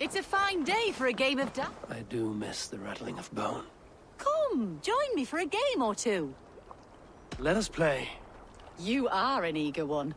It's a fine day for a game of duck. I do miss the rattling of bone. Come, join me for a game or two. Let us play. You are an eager one.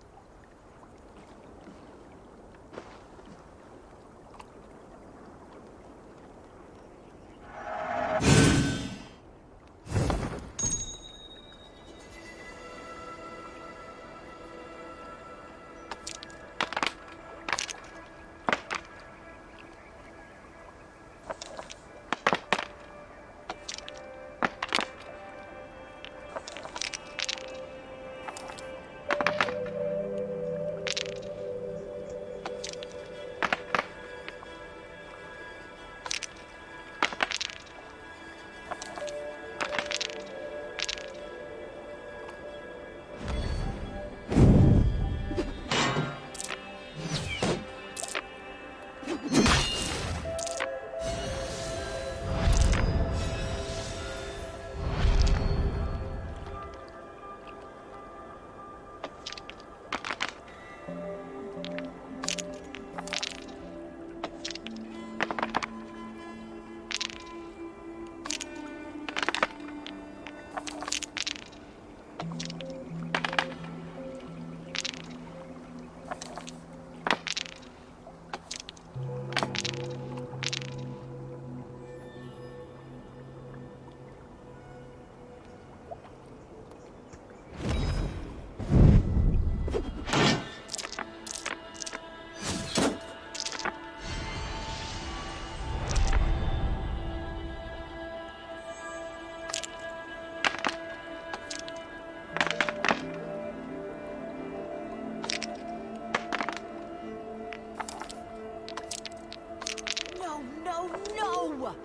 No!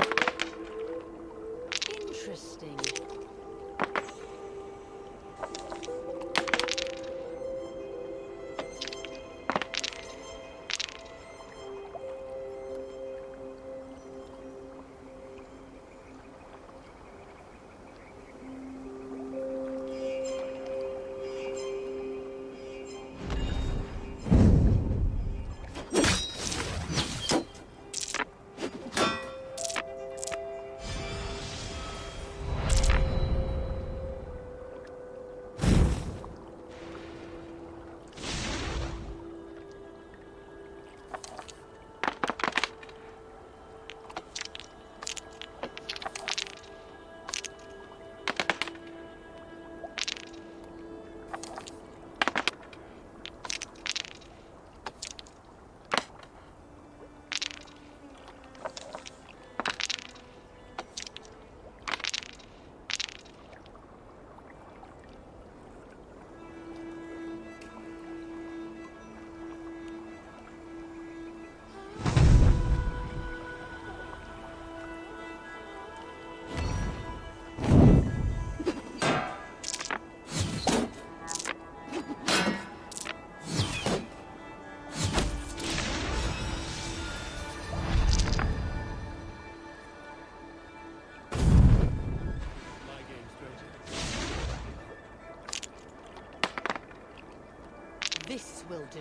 Interesting. This will do.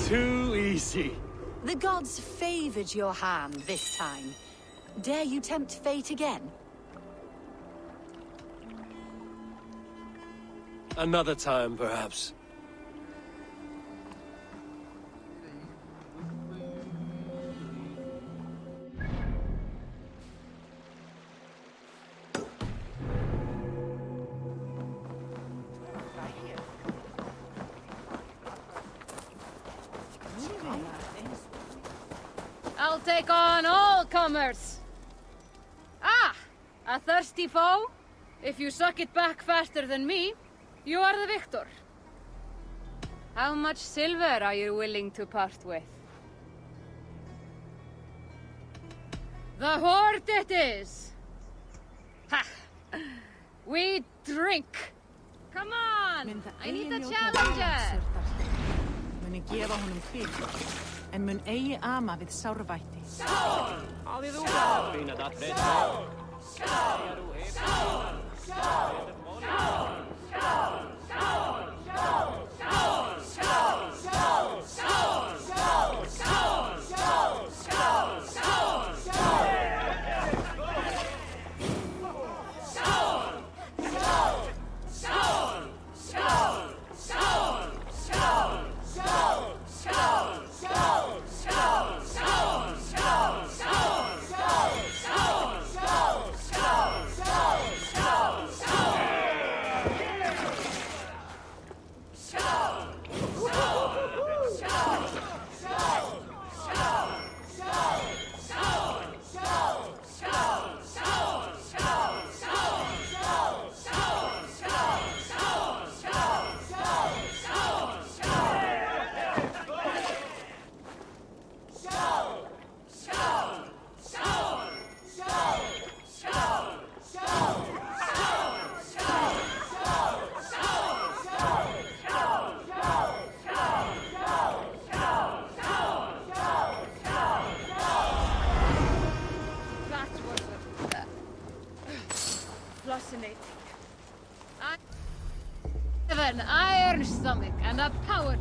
Too easy. The gods favored your hand this time. Dare you tempt fate again? Another time, perhaps. I'll take on all comers. Ah, a thirsty foe? If you suck it back faster than me, you are the victor. How much silver are you willing to part with? The horde it is! Ha! We drink! Come on! I need a challenger! Muni gefa honum fyrir, en mun eigi ama við sárvætti. Skál! Hafið úr! Fina það breytt. Skál! Skál! Skál! I have an iron stomach and a power.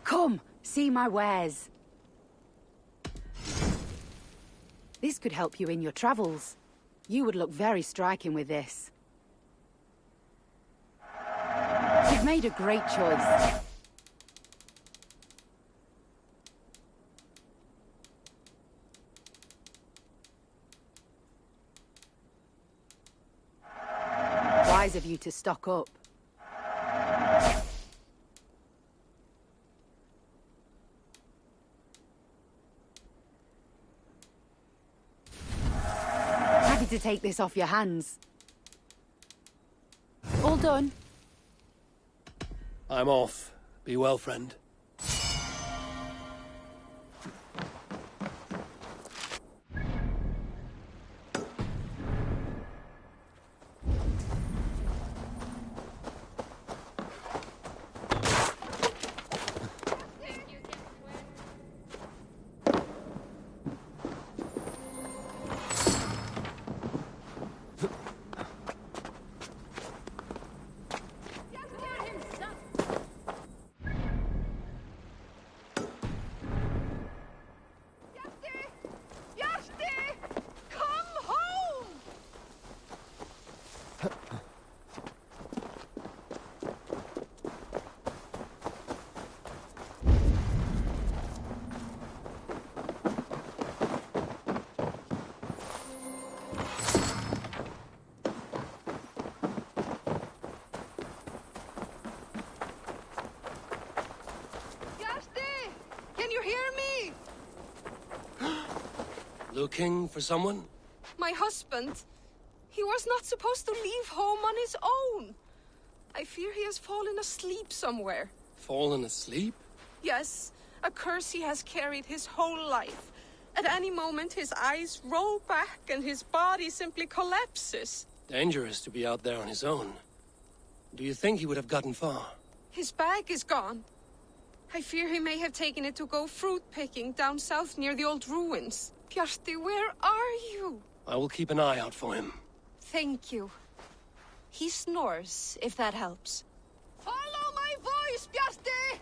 Come, see my wares. This could help you in your travels. You would look very striking with this. You've made a great choice. Wise of you to stock up. Happy to take this off your hands. All done. I'm off. Be well, friend. Looking for someone? My husband. He was not supposed to leave home on his own. I fear he has fallen asleep somewhere. Fallen asleep? Yes, a curse he has carried his whole life. At any moment, his eyes roll back and his body simply collapses. Dangerous to be out there on his own. Do you think he would have gotten far? His bag is gone. I fear he may have taken it to go fruit picking down south near the old ruins. Bjarti, where are you? I will keep an eye out for him. Thank you. He snores, if that helps. Follow my voice, Bjarti!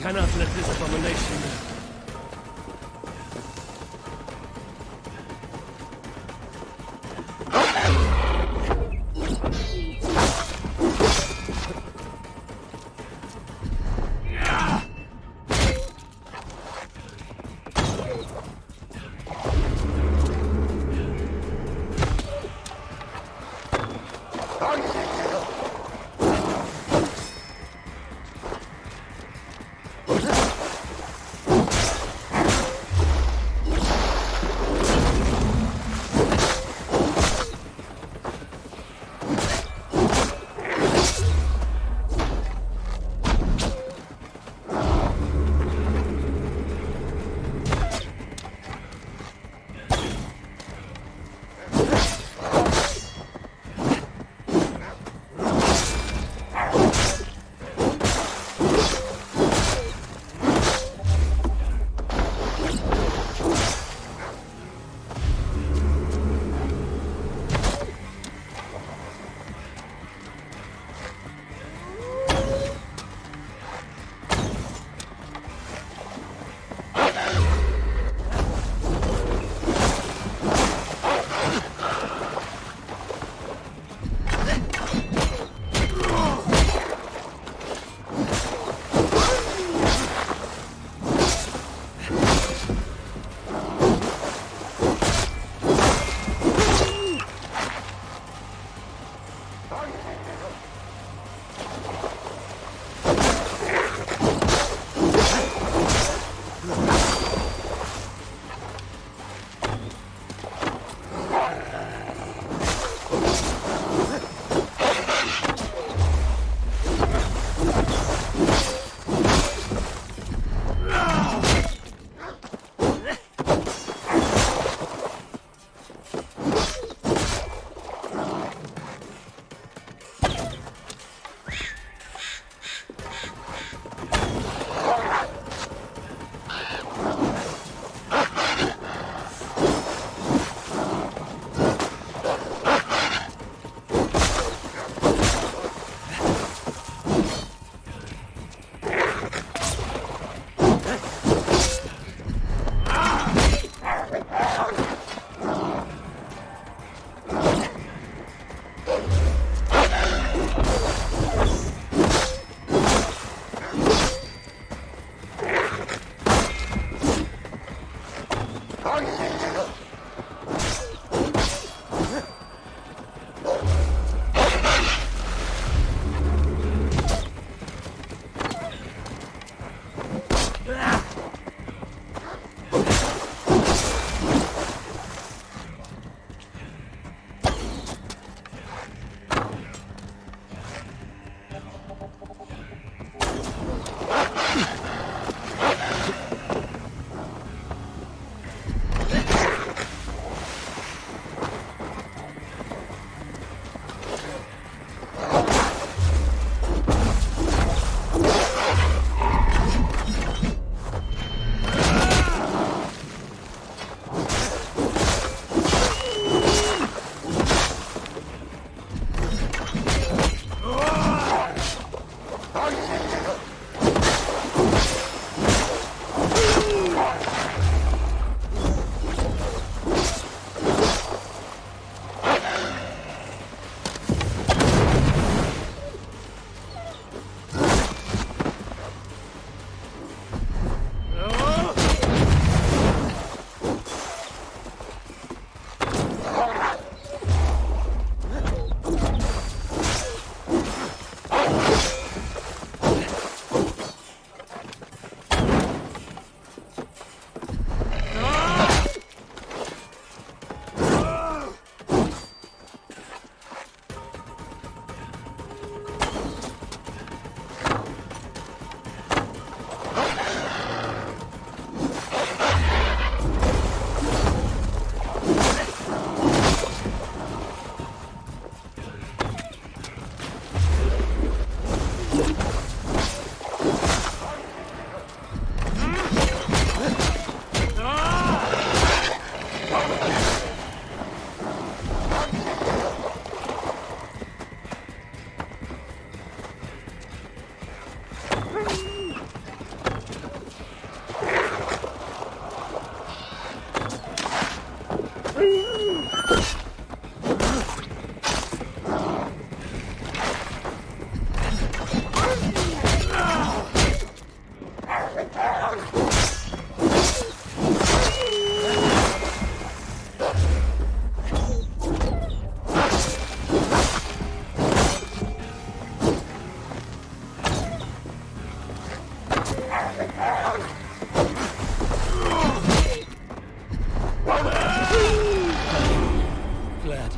cannot let this abomination live.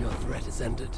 your threat is ended.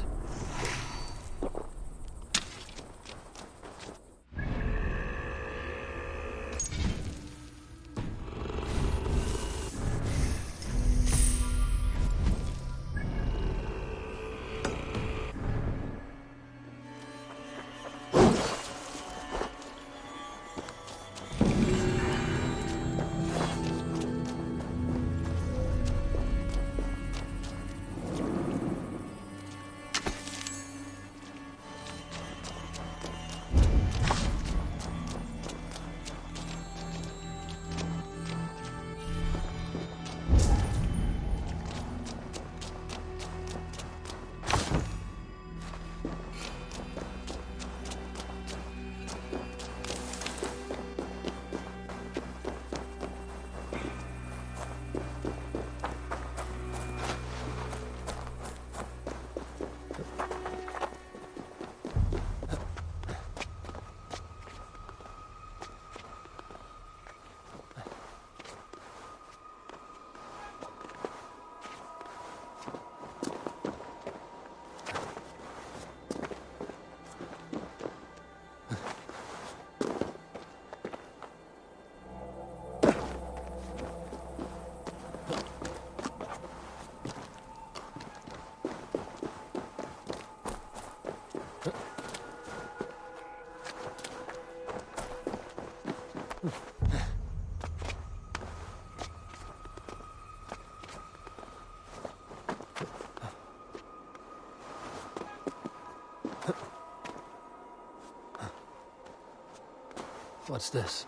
What's this?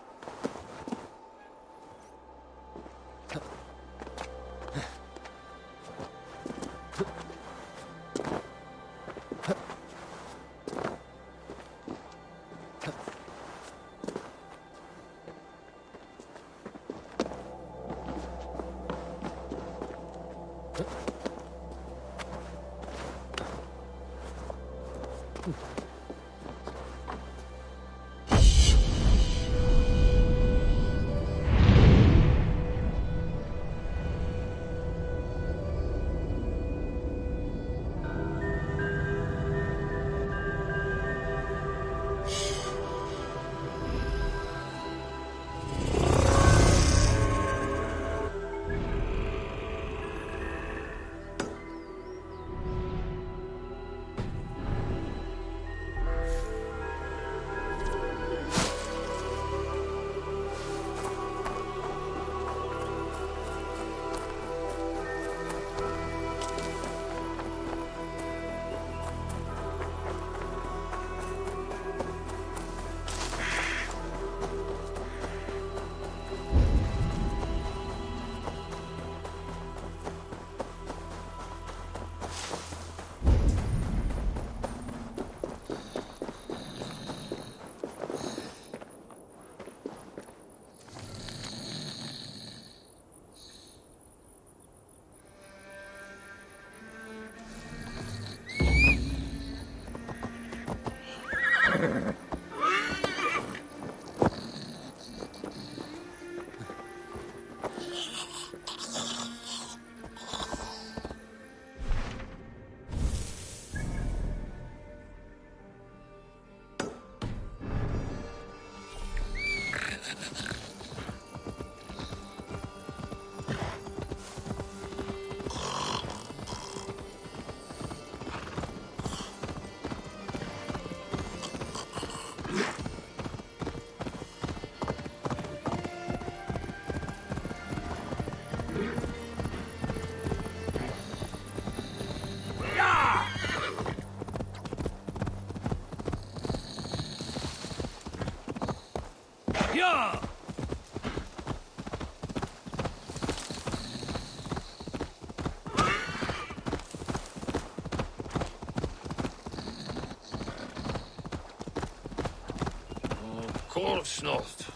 Of course not.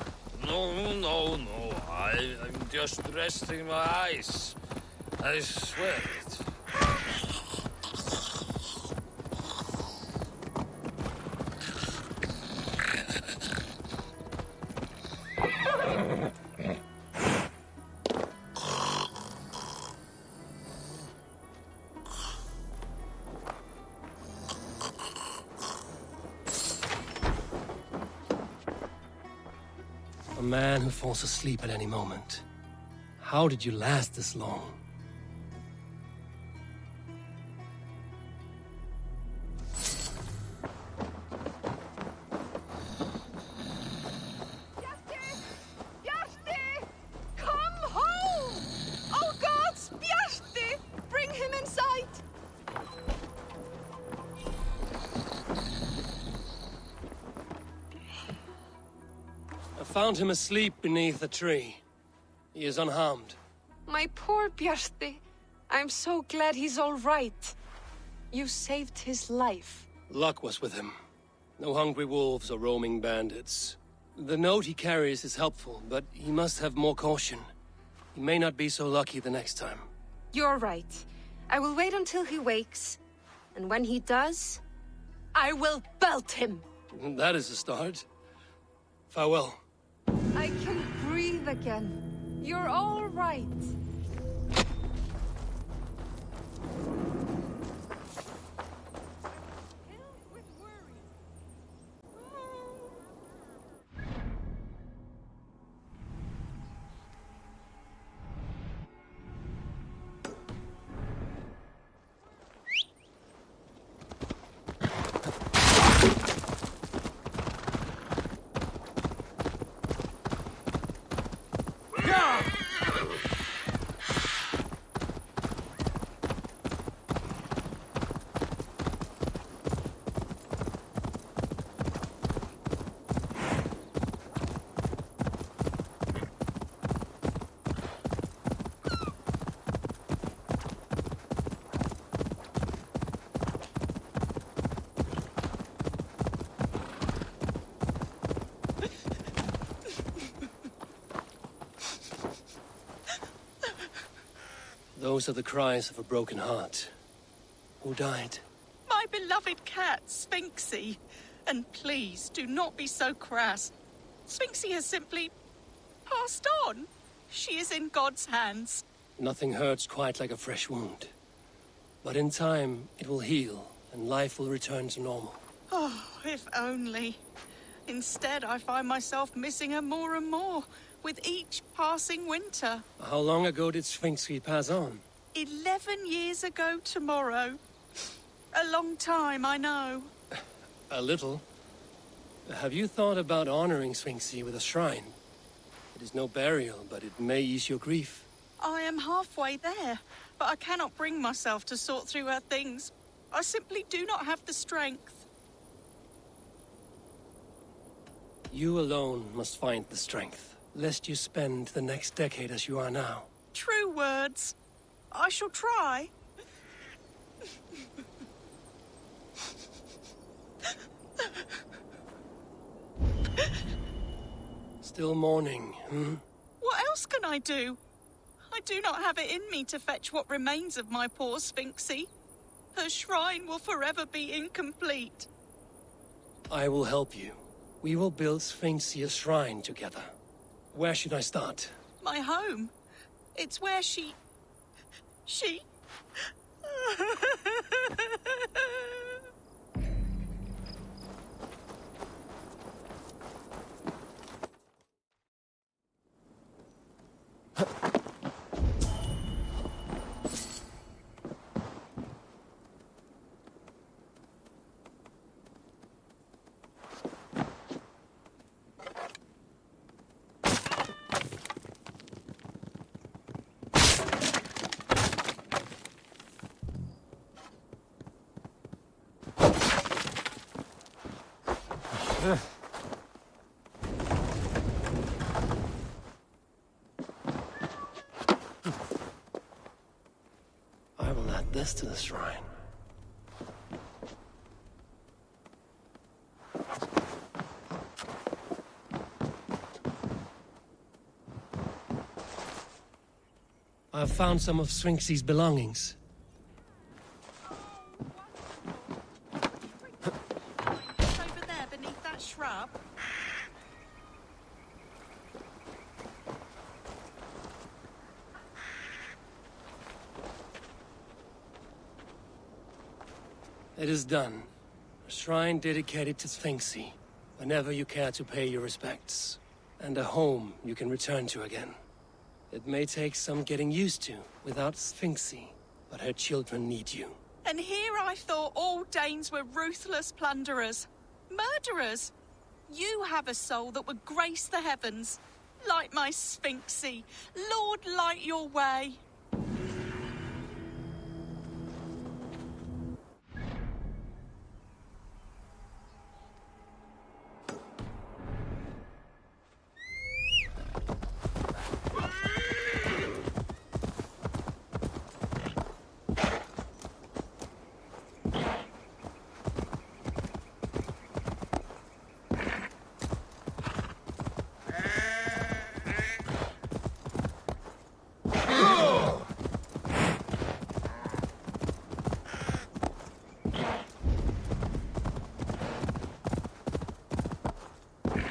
No. I'm just resting my eyes. I swear it. A man who falls asleep at any moment. How did you last this long? Bjarti! Come home! Oh gods, Bjarti! Bring him inside! I found him asleep beneath a tree. He is unharmed. My poor Bjarti. I'm so glad he's all right. You saved his life. Luck was with him. No hungry wolves or roaming bandits. The note he carries is helpful, but he must have more caution. He may not be so lucky the next time. You're right. I will wait until he wakes. And when he does, I will belt him. That is a start. Farewell. I can breathe again. You're all right. Those are the cries of a broken heart. Who died? My beloved cat, Sphinxie. And please, do not be so crass. Sphinxie has simply passed on. She is in God's hands. Nothing hurts quite like a fresh wound. But in time, it will heal, and life will return to normal. Oh, if only. Instead, I find myself missing her more and more, with each passing winter. How long ago did Sphinxie pass on? 11 years ago tomorrow. A long time, I know. A little. Have you thought about honoring Sphinxie with a shrine? It is no burial, but it may ease your grief. I am halfway there, but I cannot bring myself to sort through her things. I simply do not have the strength. You alone must find the strength, lest you spend the next decade as you are now. True words. I shall try. Still mourning, hmm? What else can I do? I do not have it in me to fetch what remains of my poor Sphinxie. Her shrine will forever be incomplete. I will help you. We will build Sphinxie a shrine together. Where should I start? My home. It's where she... I will add this to the shrine. I've found some of Sphinxie's belongings. It's over there beneath that shrub. It is done. A shrine dedicated to Sphinxie. Whenever you care to pay your respects. and a home you can return to again. It may take some getting used to without Sphinxie, but her children need you. And here I thought all Danes were ruthless plunderers, murderers. You have a soul that would grace the heavens, like my Sphinxie. Lord, light your way.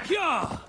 Yeah!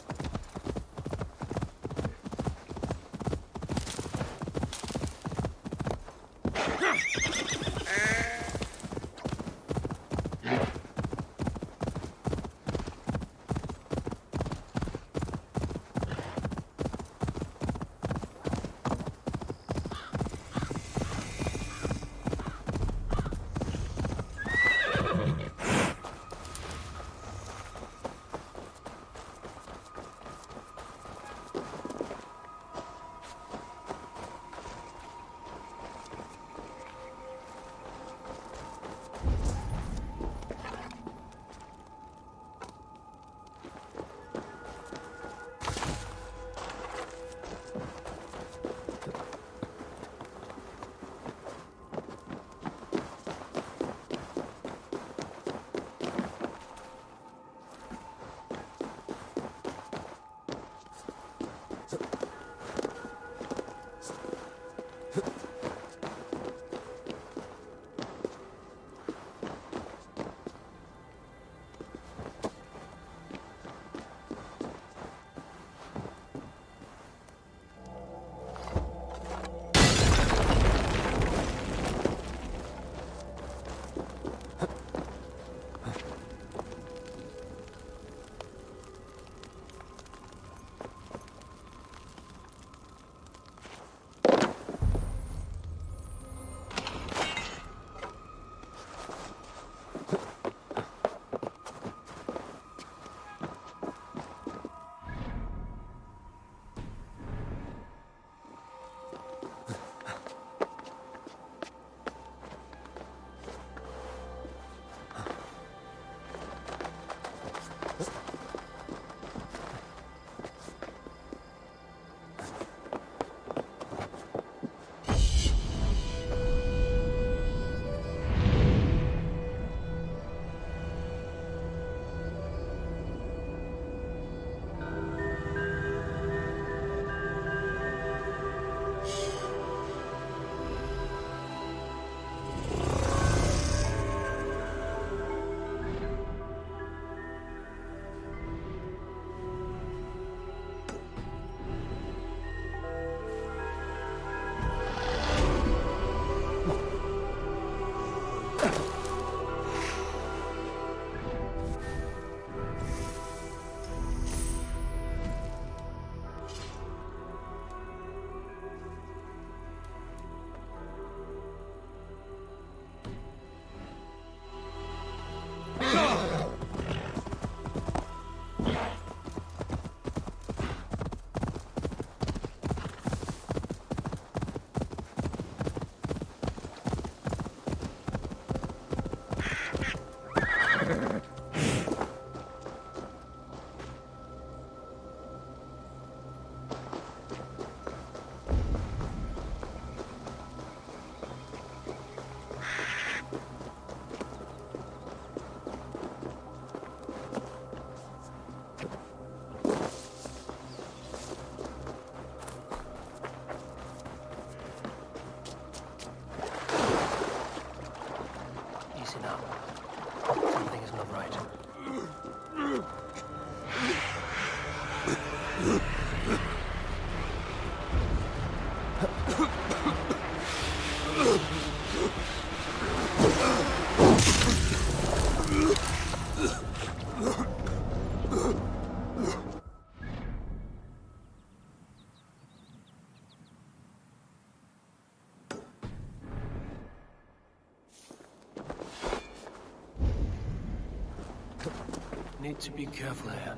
Need to be careful here.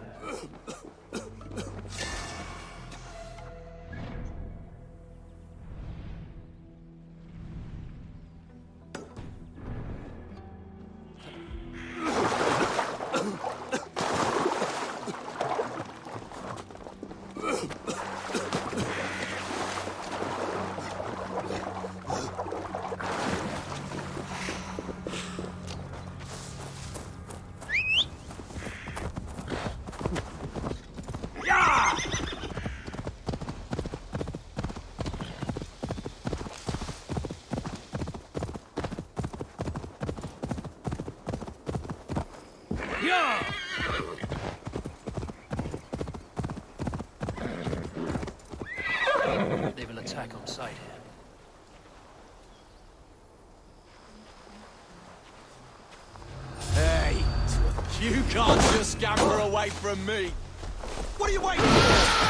They will attack on sight here. Hey, you can't just scamper away from me. What are you waiting for?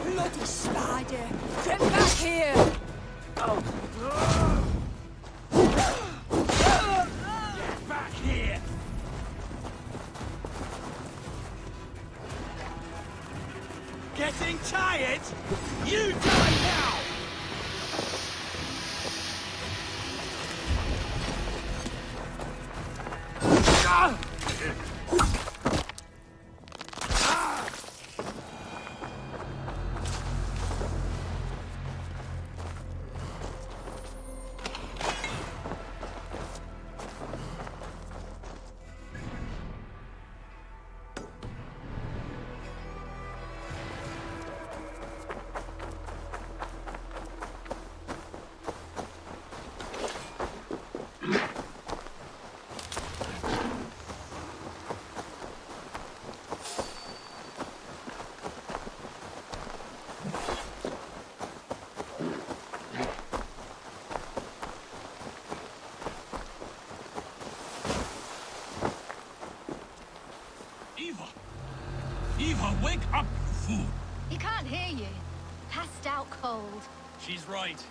Bloody spider! Get back here! Get back here! Getting tired? You die now! Eva, wake up, you fool! He can't hear you. Passed out cold. She's right.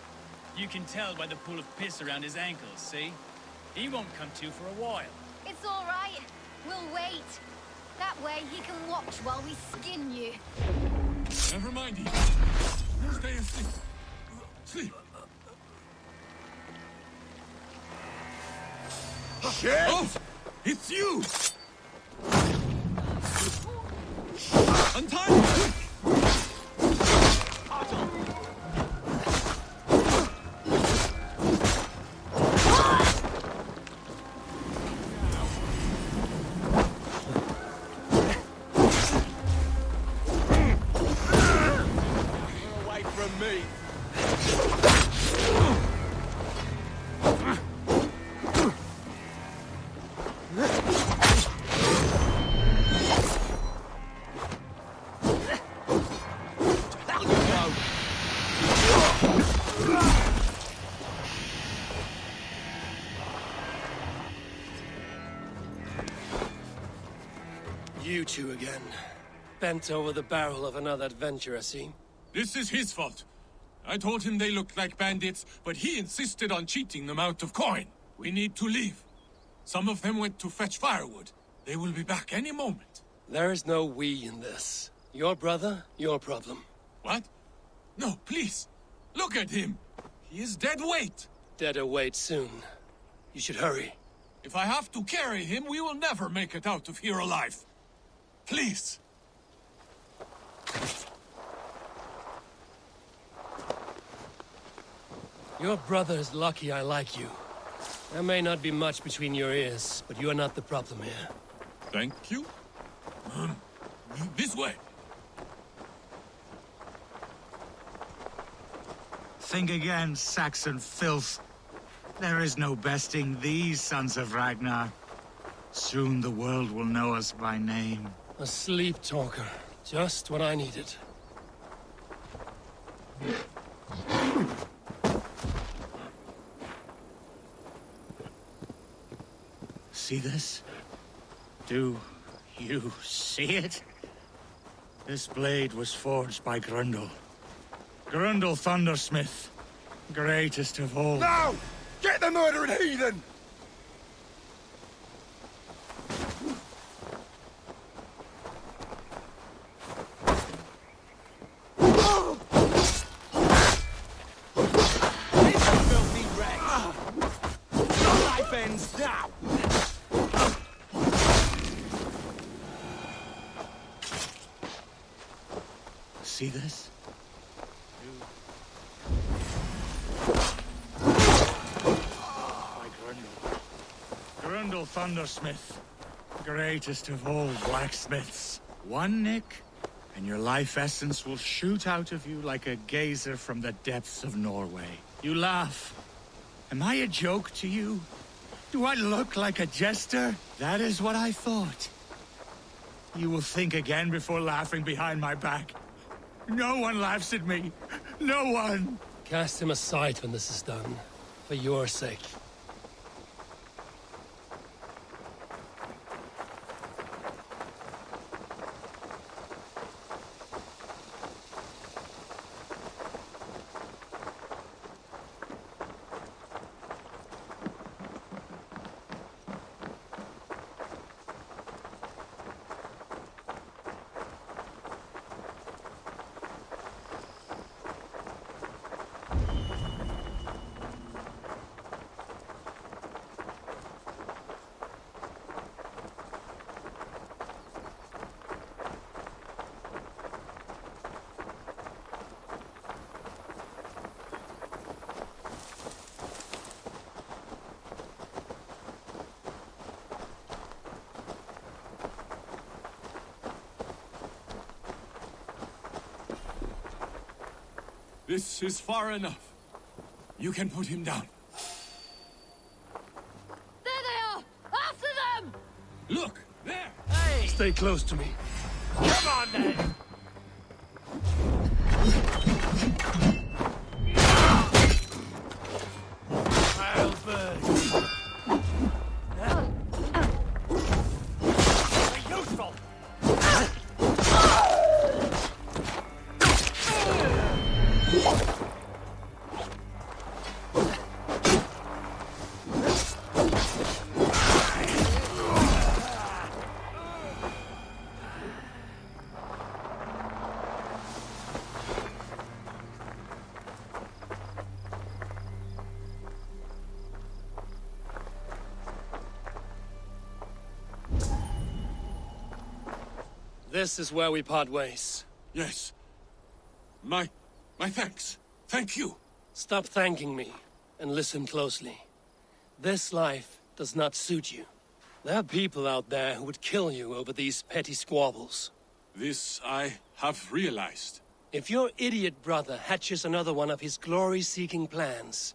You can tell by the pool of piss around his ankles, see? He won't come to for a while. It's all right. We'll wait. That way he can watch while we skin you. Never mind, Eva. Stay asleep. Sleep. Shit! Oh! It's you! Untie me! Away from me! You two again. Bent over the barrel of another adventure, I see. This is his fault. I told him they looked like bandits, but he insisted on cheating them out of coin. We need to leave. Some of them went to fetch firewood. They will be back any moment. There is no we in this. Your brother, your problem. What? No, please. Look at him. He is dead weight. Dead await soon. You should hurry. If I have to carry him, we will never make it out of here alive. Please. Your brother is lucky I like you. There may not be much between your ears, but you are not the problem here. Thank you. This way. Think again, Saxon filth. There is no besting these sons of Ragnar. Soon the world will know us by name. A sleep talker. Just what I needed. See this? Do you see it? This blade was forged by Grundle. Grundle Thundersmith. Greatest of all. No! Get the murdering heathen! See this? By Grundle Thundersmith. Greatest of all blacksmiths. One nick, and your life essence will shoot out of you like a geyser from the depths of Norway. You laugh. Am I a joke to you? Do I look like a jester? That is what I thought. You will think again before laughing behind my back. No one laughs at me. No one. Cast him aside when this is done. For your sake. This is far enough. You can put him down. There they are! After them! Look, there! Hey! Stay close to me. Come on, then! I'll burn. Useful! This is where we part ways. Yes. My thanks. Thank you. Stop thanking me, and listen closely. This life does not suit you. There are people out there who would kill you over these petty squabbles. This I have realized. If your idiot brother hatches another one of his glory-seeking plans,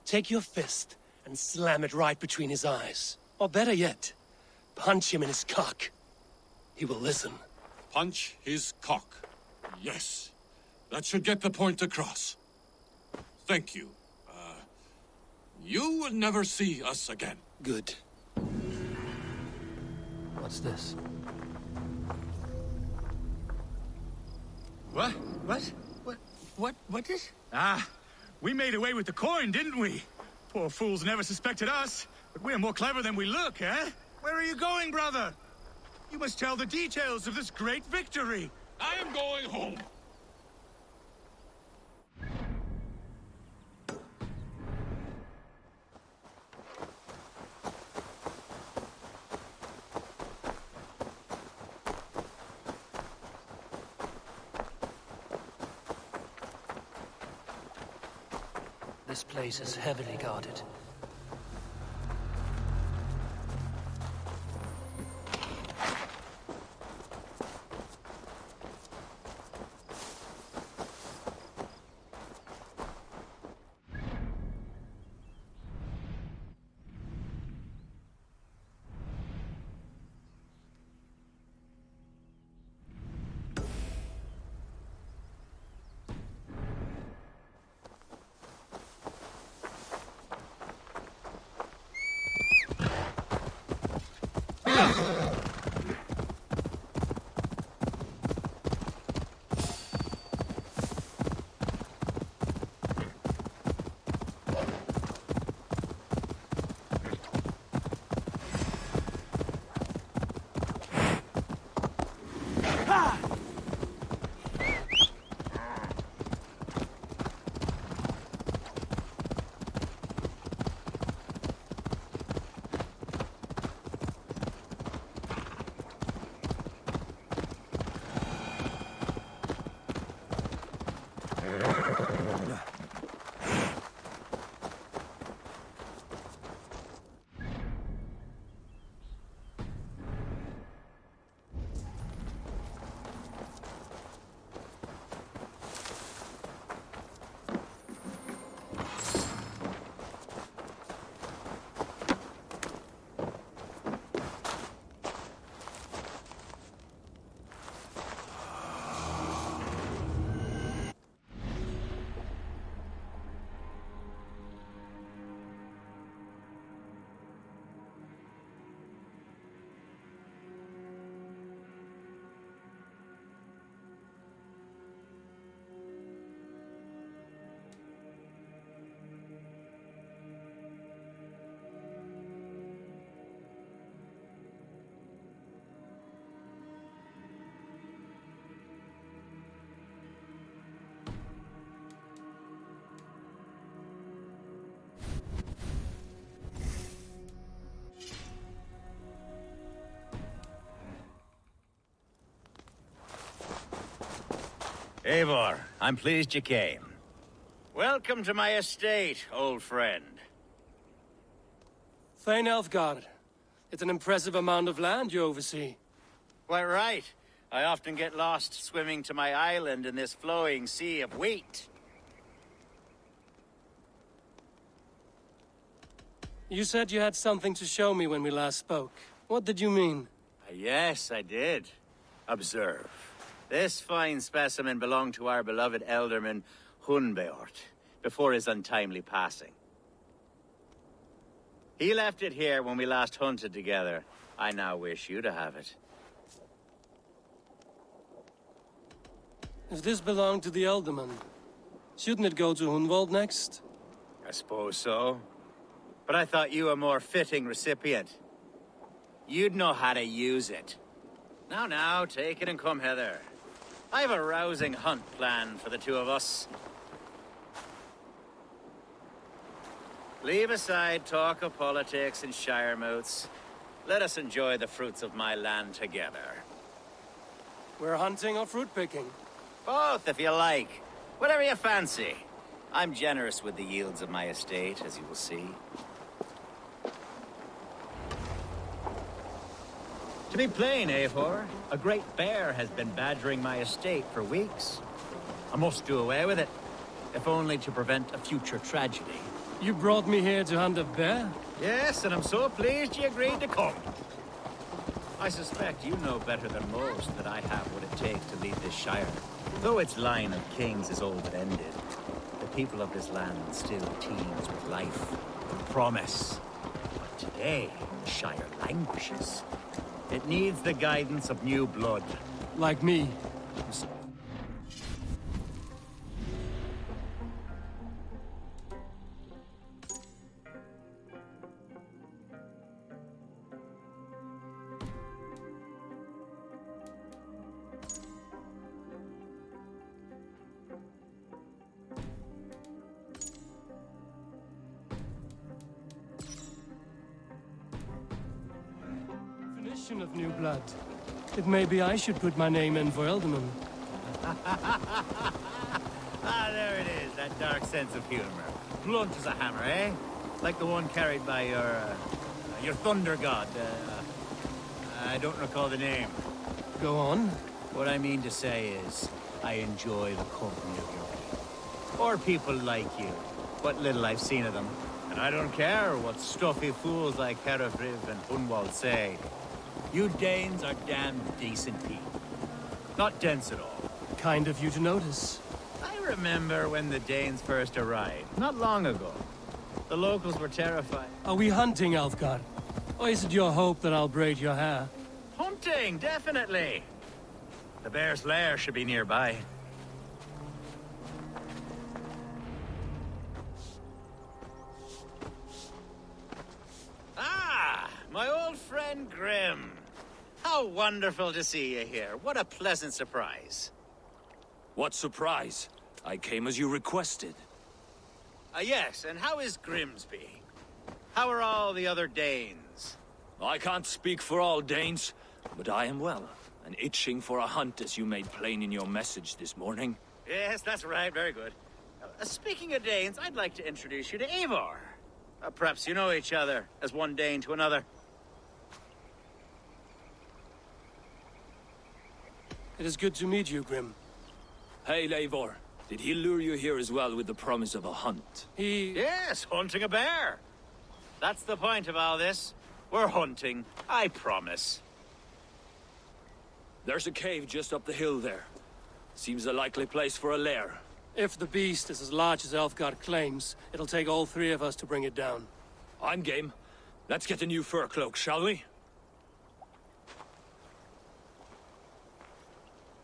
take your fist and slam it right between his eyes. Or better yet, punch him in his cock. He will listen. Punch his cock. Yes. That should get the point across. Thank you. You will never see us again. Good. What's this? What? What is? Ah, we made away with the coin, didn't we? Poor fools never suspected us, but we're more clever than we look, eh? Where are you going, brother? You must tell the details of this great victory. I am going home. This place is heavily guarded. Eivor, I'm pleased you came. Welcome to my estate, old friend. Thane Elfgard. It's an impressive amount of land you oversee. Quite right. I often get lost swimming to my island in this flowing sea of wheat. You said you had something to show me when we last spoke. What did you mean? Yes, I did. Observe. This fine specimen belonged to our beloved elderman, Hunbeort, before his untimely passing. He left it here when we last hunted together. I now wish you to have it. If this belonged to the Elderman, shouldn't it go to Hunwald next? I suppose so. But I thought you a more fitting recipient. You'd know how to use it. Now, take it and come hither. I have a rousing hunt planned for the two of us. Leave aside talk of politics and shire moots. Let us enjoy the fruits of my land together. We're hunting or fruit picking? Both, if you like. Whatever you fancy. I'm generous with the yields of my estate, as you will see. To be plain, Eivor, a great bear has been badgering my estate for weeks. I must do away with it, if only to prevent a future tragedy. You brought me here to hunt a bear? Yes, and I'm so pleased you agreed to come. I suspect you know better than most that I have what it takes to lead this shire. Though its line of kings is all but ended, the people of this land still teems with life and promise. But today, the shire languishes. It needs the guidance of new blood. Like me. Of new blood. It may be I should put my name in for Elderman. There it is, that dark sense of humor. Blunt as a hammer, eh? Like the one carried by your thunder god. I don't recall the name. Go on. What I mean to say is, I enjoy the company of your people. Or people like you. What little I've seen of them. And I don't care what stuffy fools like Herefriv and Hunwald say. You Danes are damned decent people. Not dense at all. Kind of you to notice. I remember when the Danes first arrived, not long ago. The locals were terrified. Are we hunting, Alfgar? Or is it your hope that I'll braid your hair? Hunting, definitely. The bear's lair should be nearby. Ah, my old friend Grim. How wonderful to see you here. What a pleasant surprise. What surprise? I came as you requested. Yes, and how is Grimsby? How are all the other Danes? I can't speak for all Danes, but I am well, and itching for a hunt as you made plain in your message this morning. Yes, that's right. Very good. Speaking of Danes, I'd like to introduce you to Eivor. Perhaps you know each other, as one Dane to another. It is good to meet you, Grim. Hey, Eivor. Did he lure you here as well with the promise of a hunt? Yes, hunting a bear. That's the point of all this. We're hunting, I promise. There's a cave just up the hill there. Seems a likely place for a lair. If the beast is as large as Elfgard claims, it'll take all three of us to bring it down. I'm game. Let's get a new fur cloak, shall we?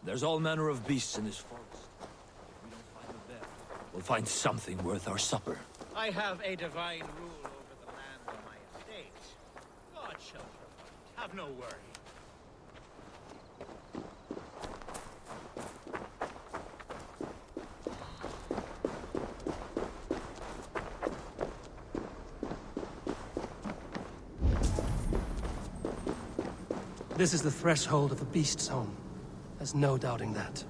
There's all manner of beasts in this forest. If we don't find a bear, we'll find something worth our supper. I have a divine rule over the land on my estate. God shall provide. Have no worry. This is the threshold of the beast's home. There's no doubting that.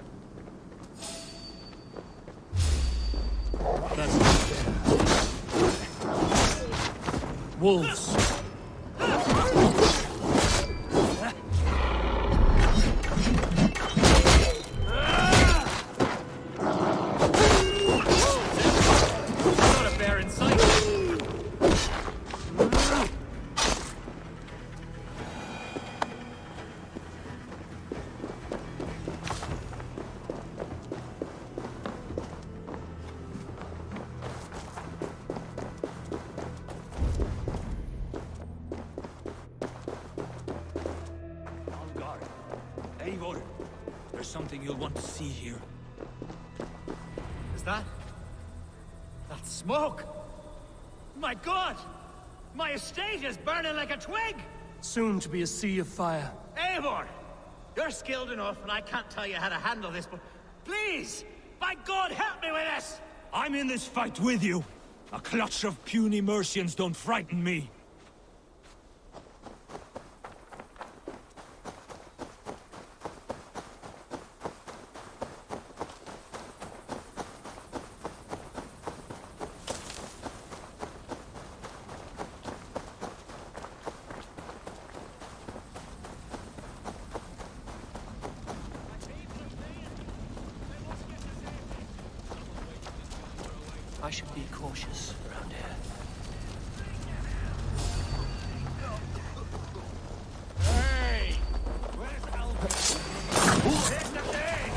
wolves. Not a bear in sight. Eivor, there's something you'll want to see here. Is that? That smoke? My God! My estate is burning like a twig! Soon to be a sea of fire. Eivor! You're skilled enough, and I can't tell you how to handle this, but please! By God, help me with this! I'm in this fight with you. A clutch of puny Mercians don't frighten me. I should be cautious around here. Hey! Where's Albert? Take the day!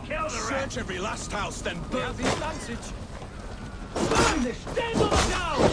Kill the rat! Search every last house, then burn the advantage. Vanish! Stand on down!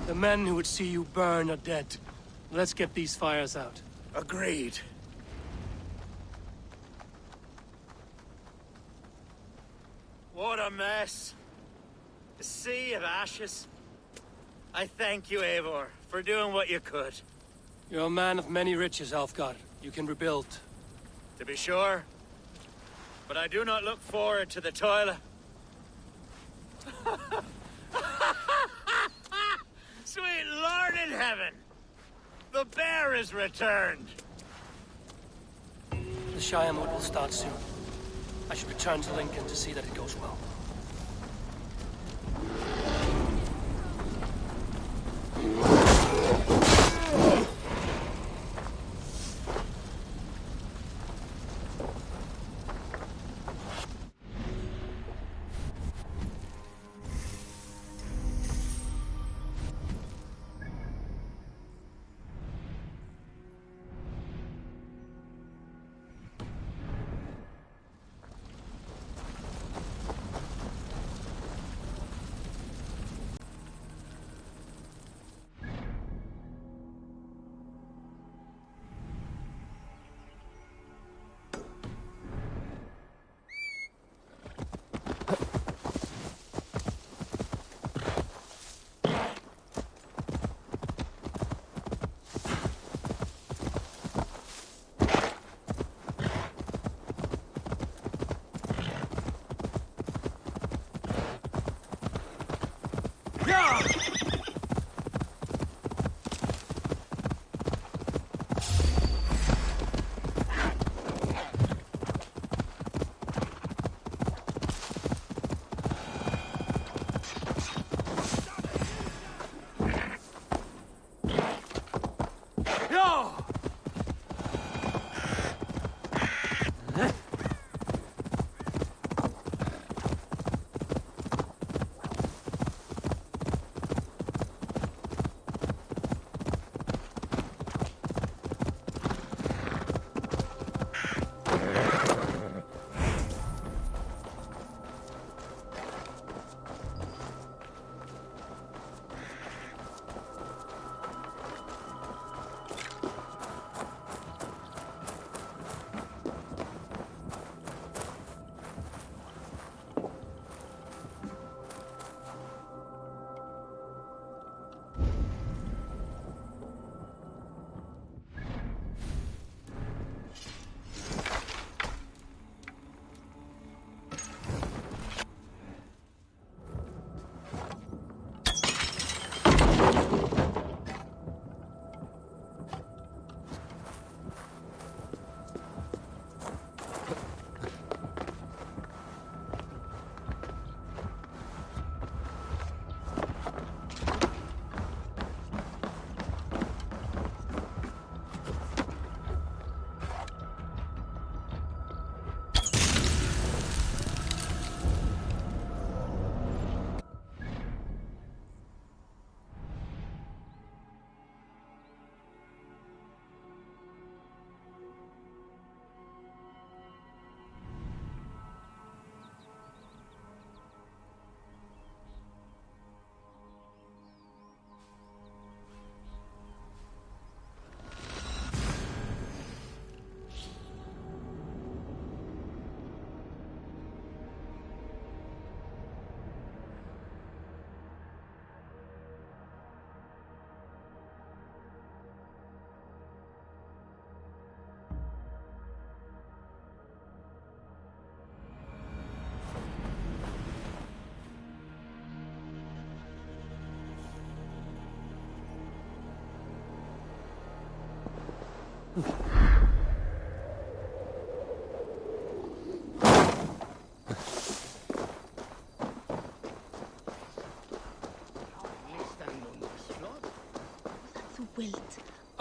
The men who would see you burn are dead. Let's get these fires out. Agreed. What a mess. A sea of ashes. I thank you, Eivor, for doing what you could. You're a man of many riches, Alfgar. You can rebuild. To be sure. But I do not look forward to the toil. Sweet Lord in heaven! The bear is returned! The Shire Mood will start soon. I should return to Lincoln to see that it goes well.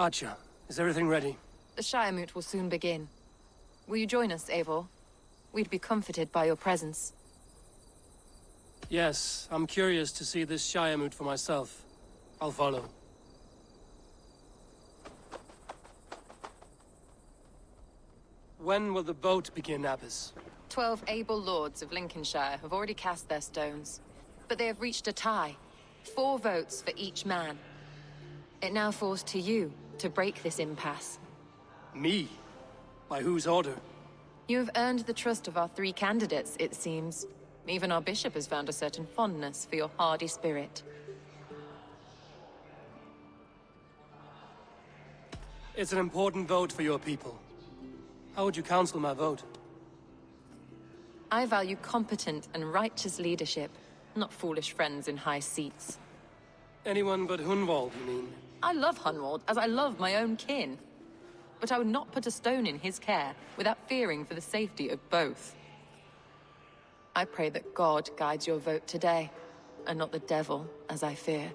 Archer, is everything ready? The Shire Moot will soon begin. Will you join us, Eivor? We'd be comforted by your presence. Yes, I'm curious to see this Shire Moot for myself. I'll follow. When will the vote begin, Abbess? 12 able lords of Lincolnshire have already cast their stones, but they have reached a tie. 4 votes for each man. It now falls to you to break this impasse. Me? By whose order? You have earned the trust of our 3 candidates, it seems. Even our bishop has found a certain fondness for your hardy spirit. It's an important vote for your people. How would you counsel my vote? I value competent and righteous leadership, not foolish friends in high seats. Anyone but Hunwald, you mean? I love Hunwald, as I love my own kin. But I would not put a stone in his care without fearing for the safety of both. I pray that God guides your vote today, and not the devil, as I fear.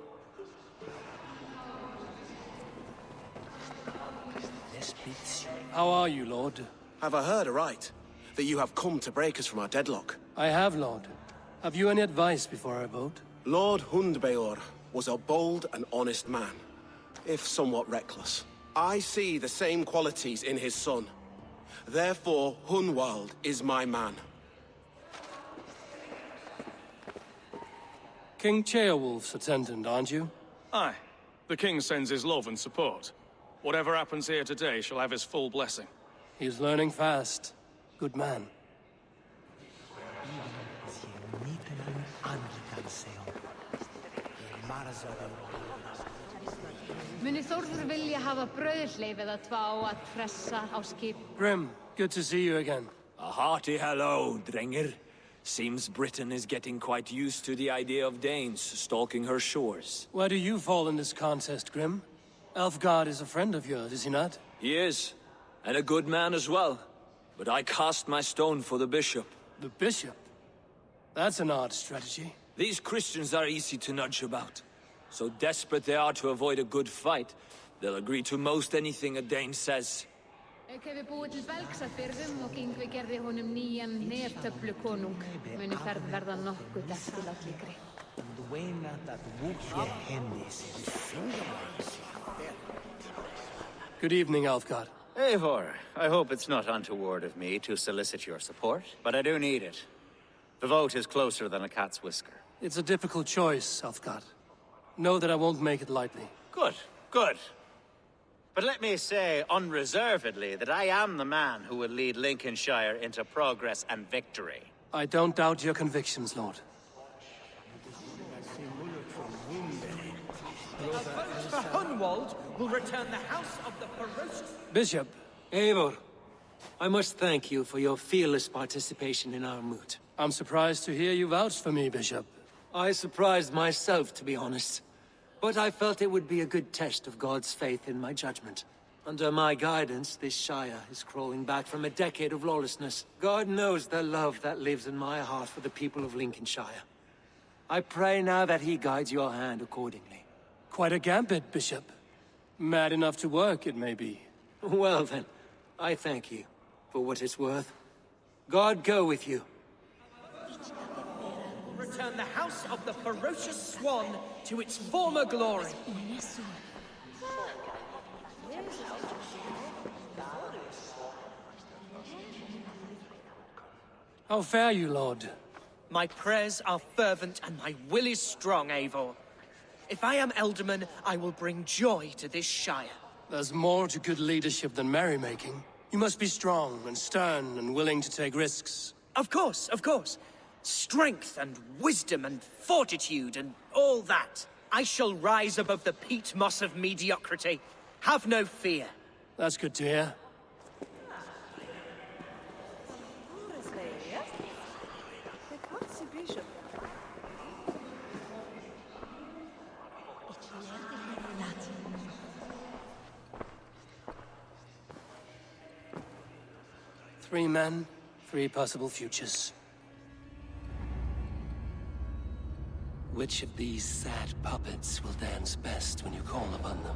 How are you, Lord? Have I heard aright? That you have come to break us from our deadlock? I have, Lord. Have you any advice before I vote? Lord Hundbeor was a bold and honest man, if somewhat reckless. I see the same qualities in his son. Therefore, Hunwald is my man. King Ceolwulf's attendant, aren't you? Aye. The king sends his love and support. Whatever happens here today shall have his full blessing. He's learning fast. Good man. Muni Þórður vilja hafa brauðsleif eða 2 að pressa á skip? Grim, good to see you again. A hearty hello, Drenger. Seems Britain is getting quite used to the idea of Danes stalking her shores. Where do you fall in this contest, Grim? Elfgard is a friend of yours, is he not? He is, and a good man as well. But I cast my stone for the bishop. The bishop? That's an odd strategy. These Christians are easy to nudge about. So desperate they are to avoid a good fight, they'll agree to most anything a Dane says. Ég hefi búið til belgs að byrðum og Yngvi gerði honum nýjan neftöflukonung. Muni ferð verða nokkuð eftirlátlíkri. Good evening, Alfgard. Eivor, I hope it's not untoward of me to solicit your support, but I do need it. The vote is closer than a cat's whisker. It's a difficult choice, Alfgard. Know that I won't make it lightly. Good, good. But let me say unreservedly that I am the man who will lead Lincolnshire into progress and victory. I don't doubt your convictions, Lord. For Hunwald will return the house of the ferocious... Bishop. Eivor, I must thank you for your fearless participation in our moot. I'm surprised to hear you vouch for me, Bishop. I surprised myself, to be honest. But I felt it would be a good test of God's faith in my judgment. Under my guidance, this Shire is crawling back from a decade of lawlessness. God knows the love that lives in my heart for the people of Lincolnshire. I pray now that he guides your hand accordingly. Quite a gambit, Bishop. Mad enough to work, it may be. Well then, I thank you for what it's worth. God go with you. Return the house of the ferocious swan to its former glory. How fare you, Lord? My prayers are fervent and my will is strong, Eivor. If I am Elderman, I will bring joy to this Shire. There's more to good leadership than merrymaking. You must be strong and stern and willing to take risks. Of course, of course. Strength and wisdom and fortitude and all that. I shall rise above the peat moss of mediocrity. Have no fear. That's good to hear. Three men, 3 possible futures. Which of these sad puppets will dance best when you call upon them?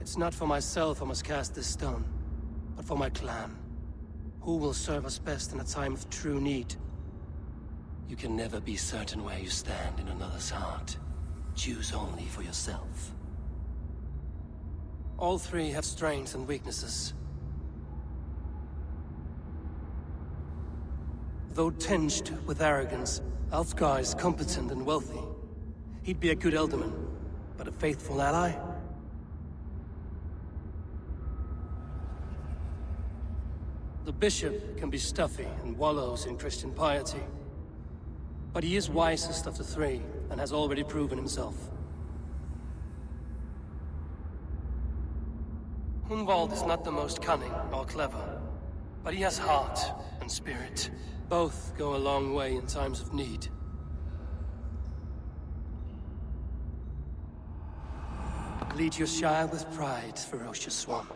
It's It's not for myself I must cast this stone, but for my clan. Who will serve us best in a time of true need? You can never be certain where you stand in another's heart. Choose only for yourself. All three have strengths and weaknesses. Though tinged with arrogance, Alfgar is competent and wealthy. He'd be a good Elderman, but a faithful ally? The bishop can be stuffy and wallows in Christian piety. But he is wisest of the three, and has already proven himself. Hunwald is not the most cunning or clever, but he has heart and spirit. Both go a long way in times of need. Lead your Shire with pride, ferocious swan.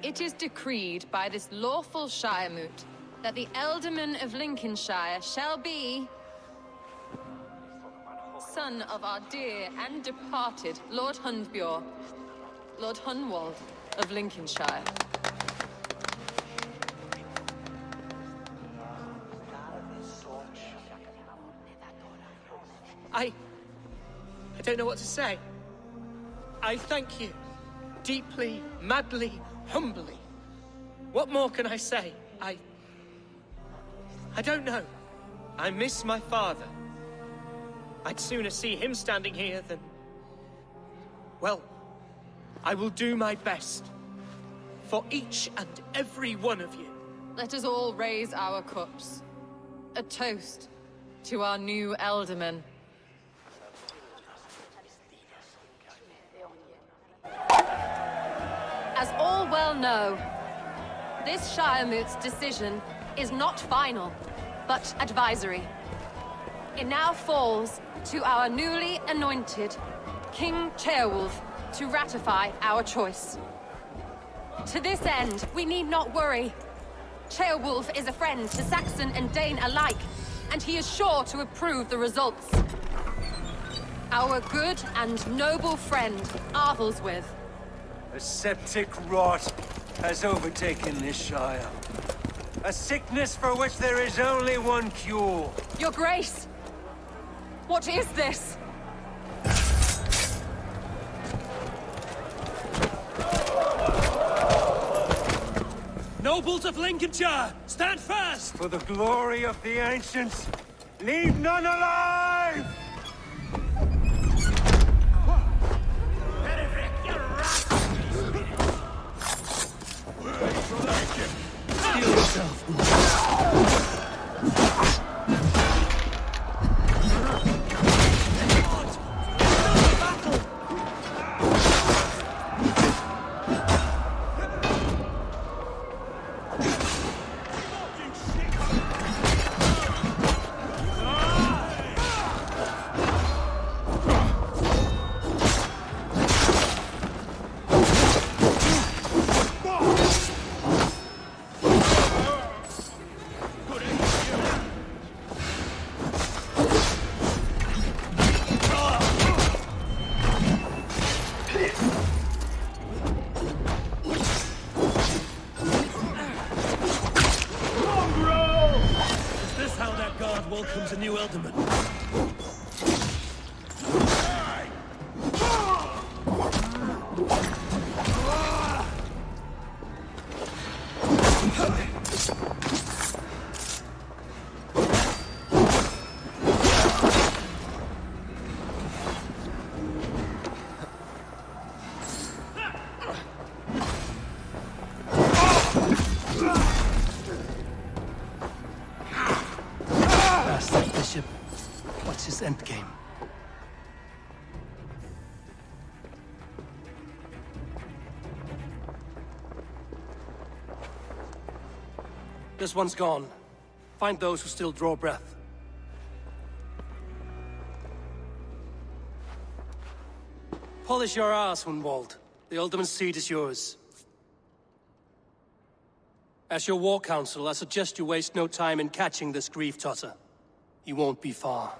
It is decreed by this lawful Shiremoot that the Ealdorman of Lincolnshire shall be son of our dear and departed Lord Hundbjorn, Lord Hunwald of Lincolnshire. I don't know what to say. I thank you. Deeply, madly, humbly. What more can I say? I don't know. I miss my father. I'd sooner see him standing here than... Well, I will do my best. For each and every one of you. Let us all raise our cups. A toast to our new Ealdorman. As all well know, this Shiremoot's decision is not final, but advisory. It now falls to our newly anointed King Ceolwulf to ratify our choice. To this end, we need not worry. Ceolwulf is a friend to Saxon and Dane alike, and he is sure to approve the results. Our good and noble friend, Arthelswith. A septic rot has overtaken this Shire. A sickness for which there is only one cure. Your Grace! What is this? Nobles of Lincolnshire, stand fast! For the glory of the ancients, leave none alive! Heal yourself. Welcomes a new Ealdorman. Bishop, what's his endgame? This one's gone. Find those who still draw breath. Pull Polish your ass, Hunwald. The ultimate seat is yours. As your war council, I suggest you waste no time in catching this grief-totter. He won't be far.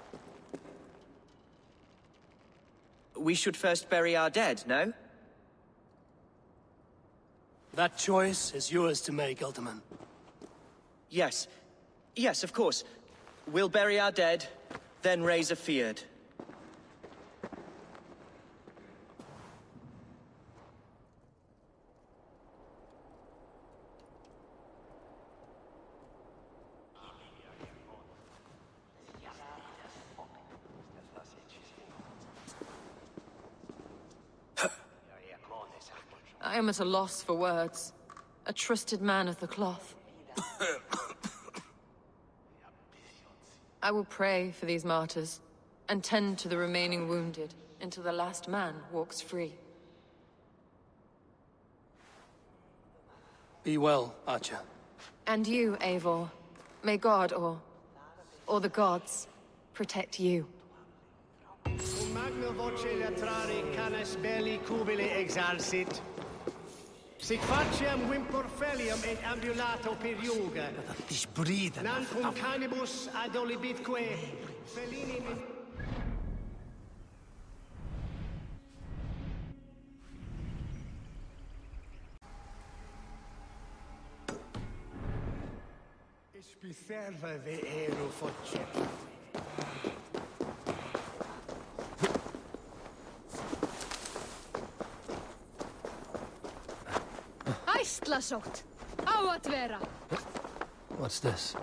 We should first bury our dead, no? That choice is yours to make, Ultiman. Yes. Yes, of course. We'll bury our dead, then raise a feared. I am at a loss for words. A trusted man of the cloth. I will pray for these martyrs, and tend to the remaining wounded, until the last man walks free. Be well, Archer. And you, Eivor. May God, or the gods, protect you. Magno voce latrari canes belli cubili exarsit. Sic faciem vimpor felium et ambulato per iuga. Dich breathe. Non cum canibus adolibitque felini. Spiserva ve ero focce. Æstlasótt! Á að vera! What's this?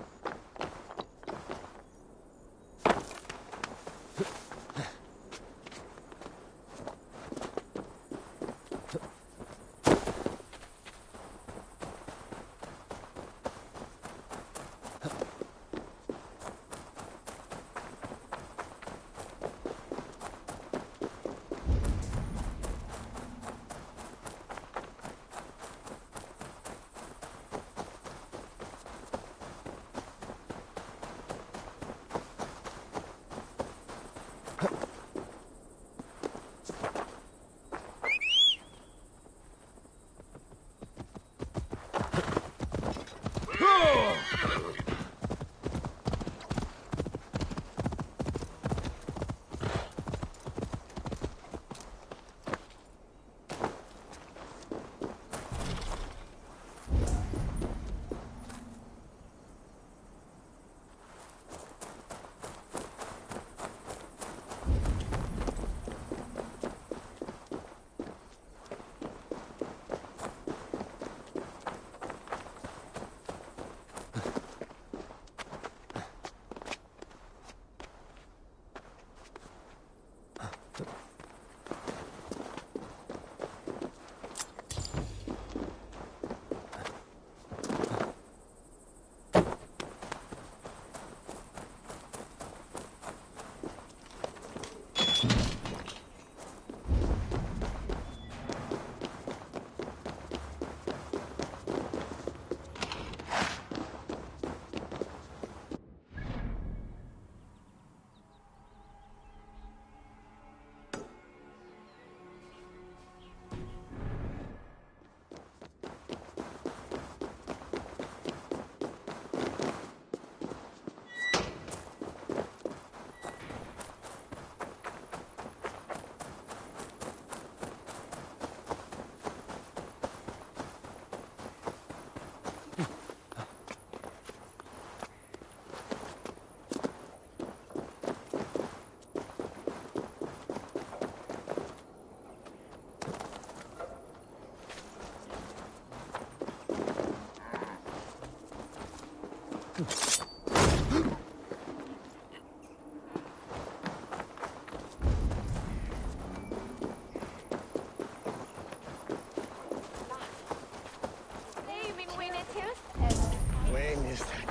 When is that?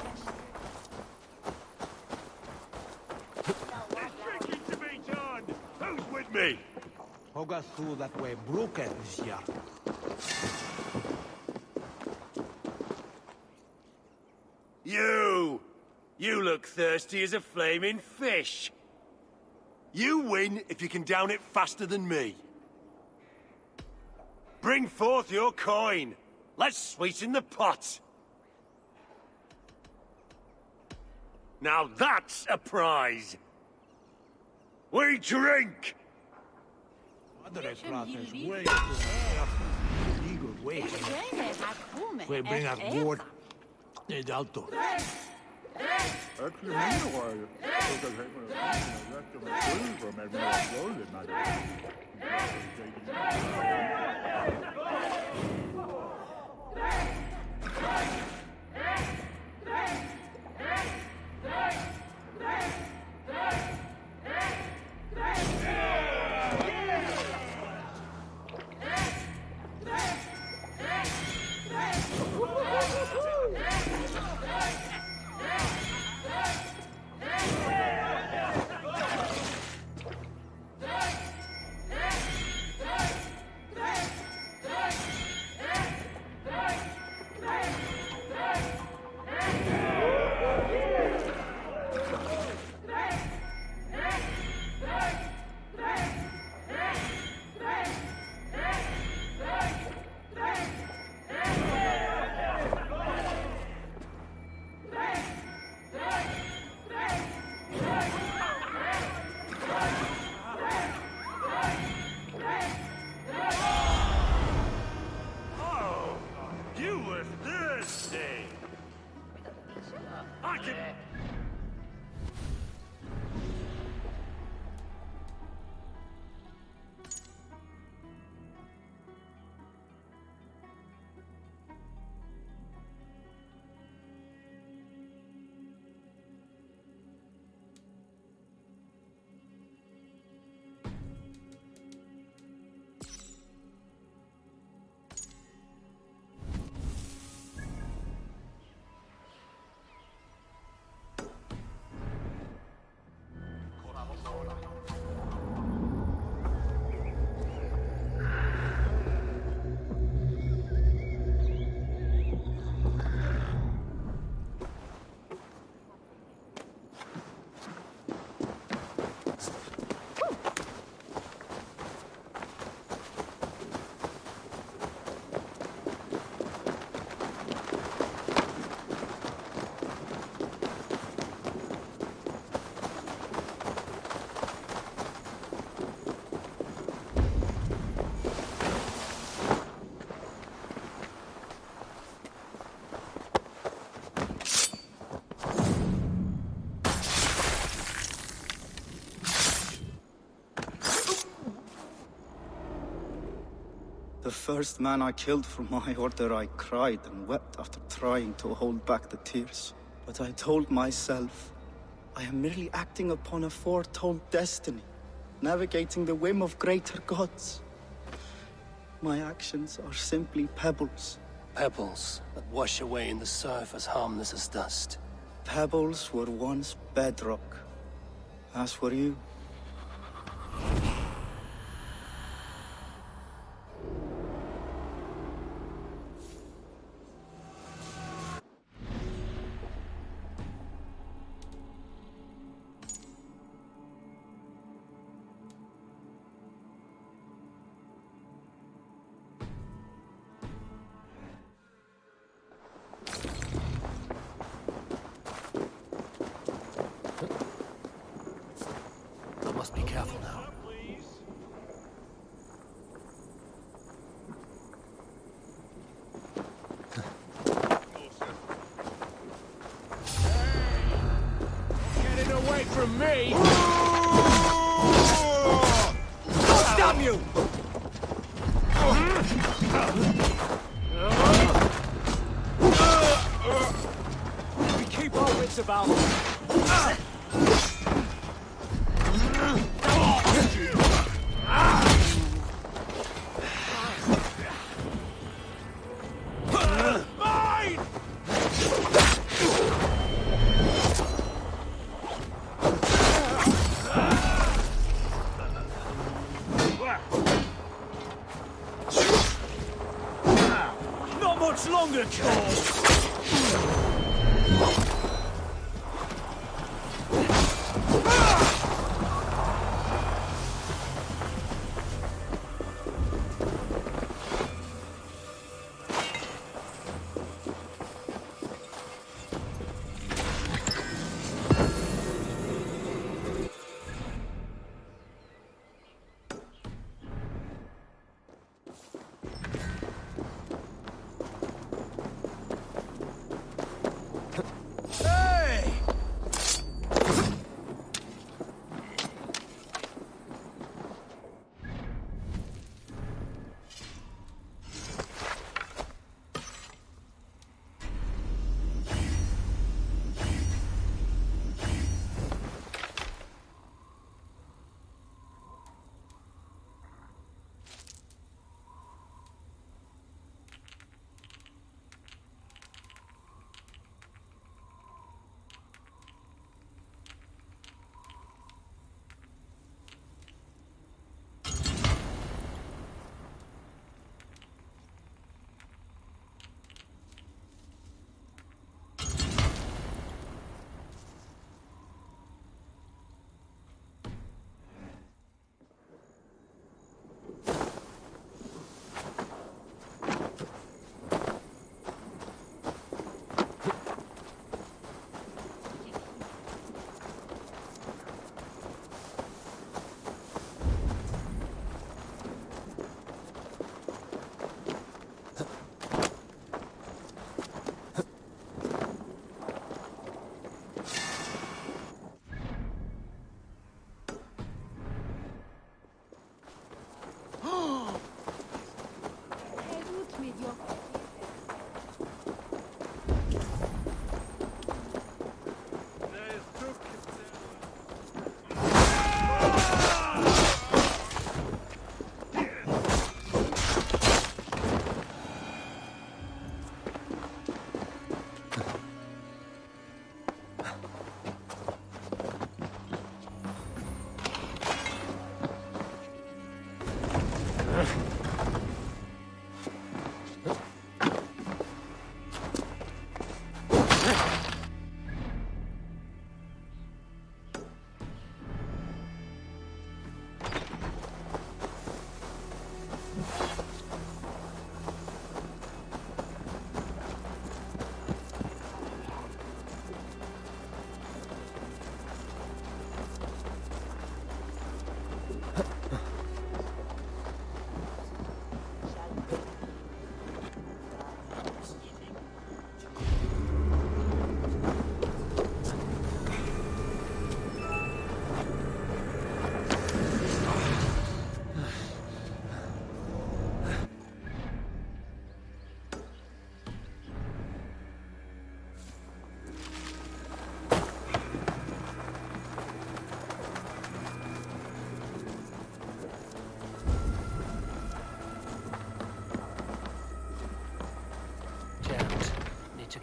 There's drinking to be done! Who's with me? Hoga through that way, broken is here. You look thirsty as a flaming fish. You win if you can down it faster than me. Bring forth your coin. Let's sweeten the pot. Now that's a prize. We drink. Puoi bringar vård. Det är allt då. The first man I killed for my order, I cried and wept after trying to hold back the tears. But I told myself, I am merely acting upon a foretold destiny, navigating the whim of greater gods. My actions are simply pebbles. Pebbles that wash away in the surf as harmless as dust. Pebbles were once bedrock, as were you. Be careful now. Getting away from me! Damn you! We keep our wits about us. Not much longer, Charles!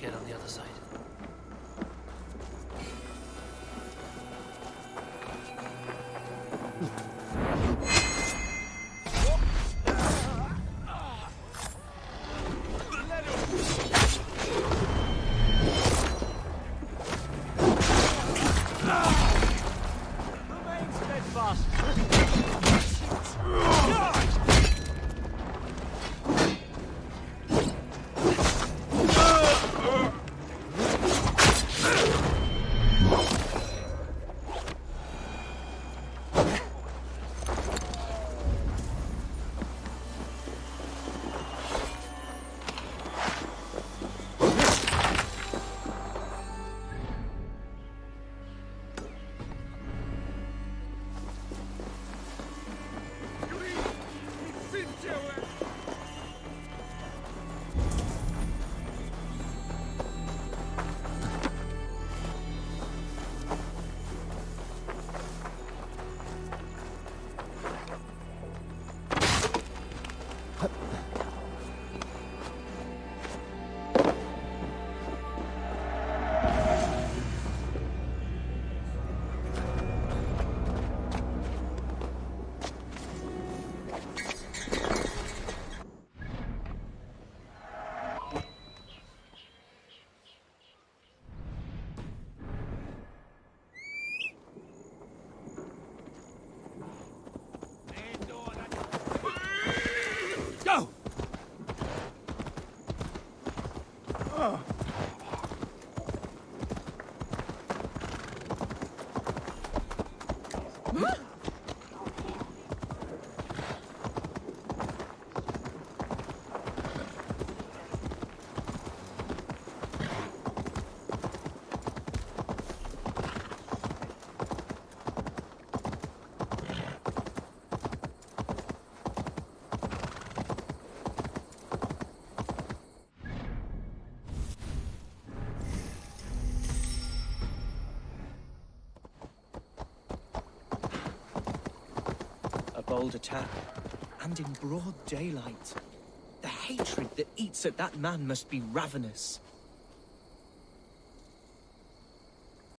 get on the other side. Remain steadfast. Go! A bold attack, and in broad daylight. The hatred that eats at that man must be ravenous.